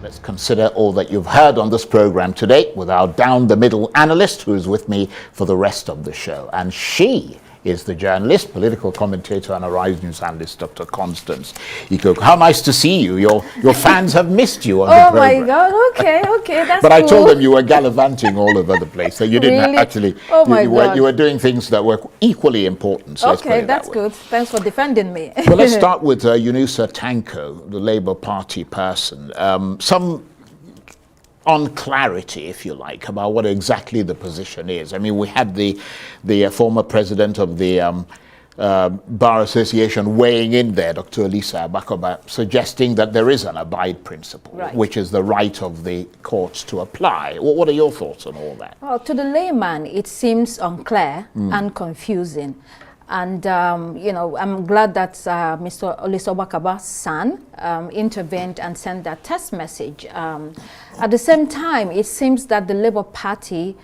Let's consider all that you've heard on this program today with our down-the-middle analyst who is with me for the rest of the show. And she is the journalist, political commentator, and Arise News analyst, Dr. Constance Ikoko. How nice to see you. Your fans have missed you on the program. Oh my God, okay, that's But cool. I told them you were gallivanting all over the place. So you didn't Really? actually, Oh my God. you were doing things that were equally important. So let's put Okay, it that's that way. good. Thanks for defending me. Well, let's start with Yunusa Tanko, the Labour Party person. Some unclarity, if you like, about what exactly the position is. I mean, we had the former president of the Bar Association weighing in there, Dr. Elisa Abakoba, suggesting that there is an abide principle, Right. which is the right of the courts to apply. What are your thoughts on all that? Well, to the layman, it seems unclear and confusing. And, you know, I'm glad that Mr. Olisobakaba's son intervened and sent that text message. At the same time, it seems that the Labour Party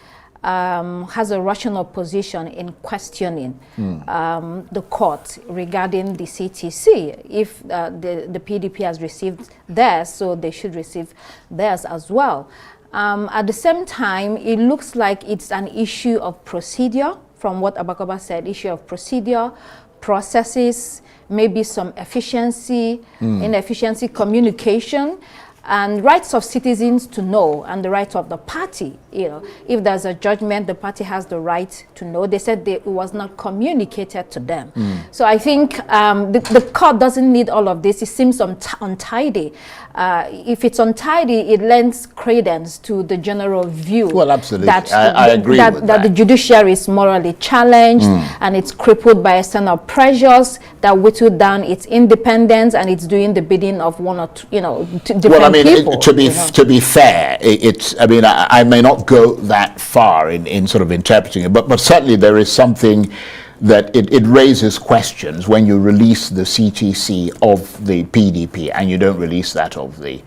has a rational position in questioning the court regarding the CTC. If the PDP has received theirs, so they should receive theirs as well. At the same time, it looks like it's an issue of procedure. From what Abakoba said, issue of procedure, processes, maybe some efficiency, inefficiency, communication, and rights of citizens to know, and the right of the party. You know, if there's a judgment, the party has the right to know. They said it was not communicated to them. So I think the court doesn't need all of this. It seems untidy. If it's untidy, it lends credence to the general view. Well, absolutely. That I agree with that the judiciary is morally challenged and it's crippled by external pressures that whittle down its independence, and it's doing the bidding of one or two, you know, different well, I mean, people. to be fair, it's. I mean, I may not go that far in sort of interpreting it, but certainly there is something that it raises questions when you release the CTC of the PDP and you don't release that of the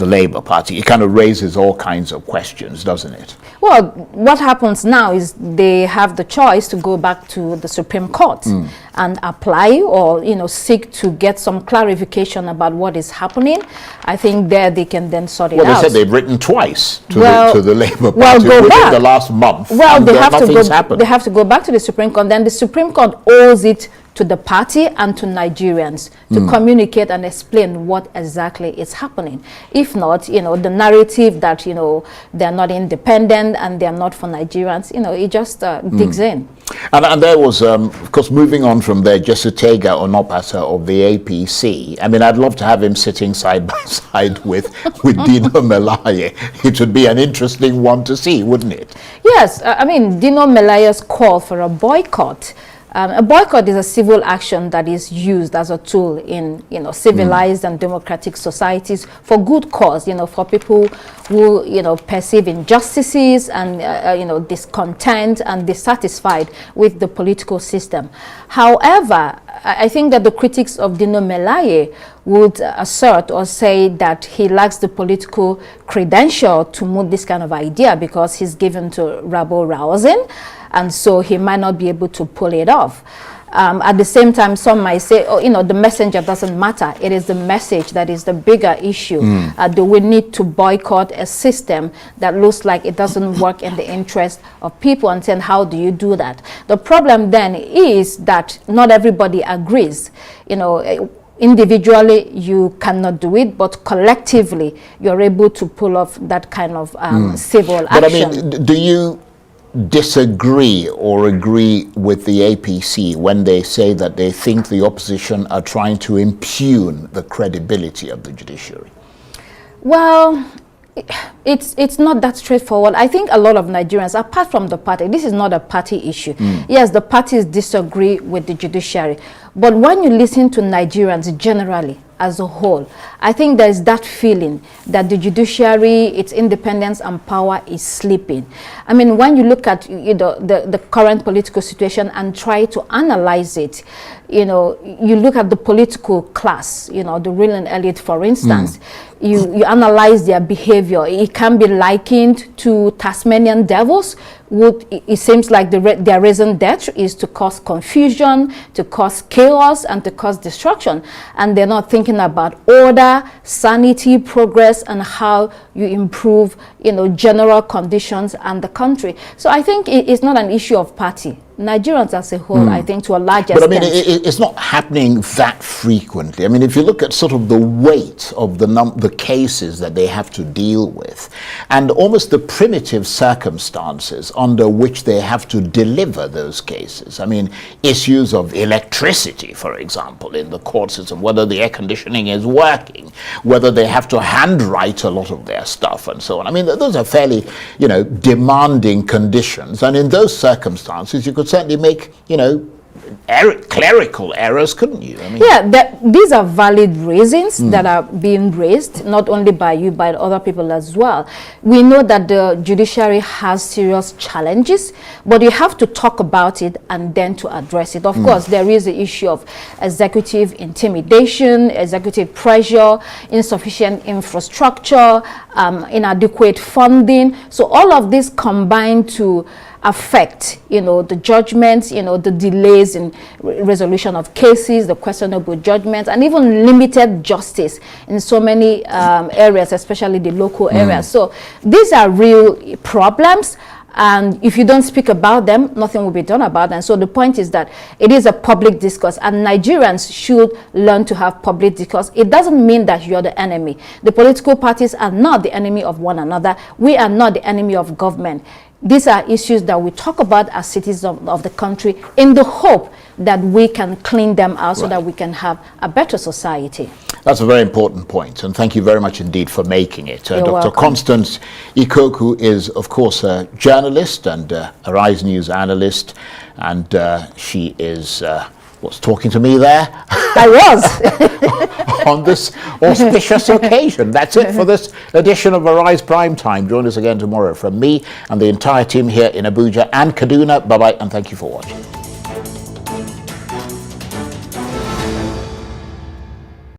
Labour Party. It kind of raises all kinds of questions, doesn't it? Well, what happens now is they have the choice to go back to the Supreme Court and apply, or, you know, seek to get some clarification about what is happening. I think there they can then sort it out. Well, they said they've written twice to the Labour Party well, within the last month. Well, and they have to nothing's go. happened. They have to go back to the Supreme Court. Then the Supreme Court owes it to the party and to Nigerians to communicate and explain what exactly is happening. If not, you know, the narrative that, you know, they're not independent and they're not for Nigerians, you know, it just digs in. And there was, of course, moving on from there, Jesutega Onopasa of the APC. I mean, I'd love to have him sitting side by side with Dino Melaye. It would be an interesting one to see, wouldn't it? Yes, I mean, Dino Melaye's call for a boycott. A boycott is a civil action that is used as a tool in, you know, civilized and democratic societies for good cause, you know, for people who, you know, perceive injustices and, you know, discontent and dissatisfied with the political system. However, I think that the critics of Dino Melaye would assert or say that he lacks the political credential to move this kind of idea because he's given to rabble-rousing, and so he might not be able to pull it off. At the same time, some might say, oh, you know, the messenger doesn't matter. It is the message that is the bigger issue. Do we need to boycott a system that looks like it doesn't work in the interest of people? And then how do you do that? The problem then is that not everybody agrees. You know, individually you cannot do it, but collectively you're able to pull off that kind of civil action. But I mean, do you disagree or agree with the APC when they say that they think the opposition are trying to impugn the credibility of the judiciary? Well, it's not that straightforward. I think a lot of Nigerians, apart from the party, this is not a party issue. Yes, the parties disagree with the judiciary, but when you listen to Nigerians generally, as a whole, I think there's that feeling that the judiciary, its independence and power is sleeping. I mean, when you look at, you know, the current political situation and try to analyze it, you know, you look at the political class, you know, the ruling elite, for instance, you analyze their behavior, it can be likened to Tasmanian devils. It seems like their reason death is to cause confusion, to cause chaos, and to cause destruction. And they're not thinking about order, sanity, progress, and how you improve, general conditions and the country. So I think it's not an issue of party. Nigerians as a whole, I think, to a large extent. But I mean, it's not happening that frequently. I mean, if you look at sort of the weight of the cases that they have to deal with, and almost the primitive circumstances under which they have to deliver those cases. I mean, issues of electricity, for example, in the court system, whether the air conditioning is working, whether they have to handwrite a lot of their stuff, and so on. I mean, those are fairly, demanding conditions, and in those circumstances, you could certainly make, clerical errors, couldn't you? I mean, these are valid reasons that are being raised, not only by you, but other people as well. We know that the judiciary has serious challenges, but you have to talk about it and then to address it. Of course, there is the issue of executive intimidation, executive pressure, insufficient infrastructure, inadequate funding. So all of this combined to affect, the judgments, the delays in resolution of cases, the questionable judgments, and even limited justice in so many areas, especially the local areas. So these are real problems. And if you don't speak about them, nothing will be done about them. So the point is that it is a public discourse, and Nigerians should learn to have public discourse. It doesn't mean that you're the enemy. The political parties are not the enemy of one another. We are not the enemy of government. These are issues that we talk about as citizens of the country in the hope that we can clean them out so that we can have a better society. That's a very important point, and thank you very much indeed for making it. Dr. welcome. Constance Ikoku is, of course, a journalist and a Rise News analyst, and she is what's talking to me there? I was. On this auspicious occasion. That's it for this edition of Arise Prime Time. Join us again tomorrow from me and the entire team here in Abuja and Kaduna. Bye-bye, and thank you for watching.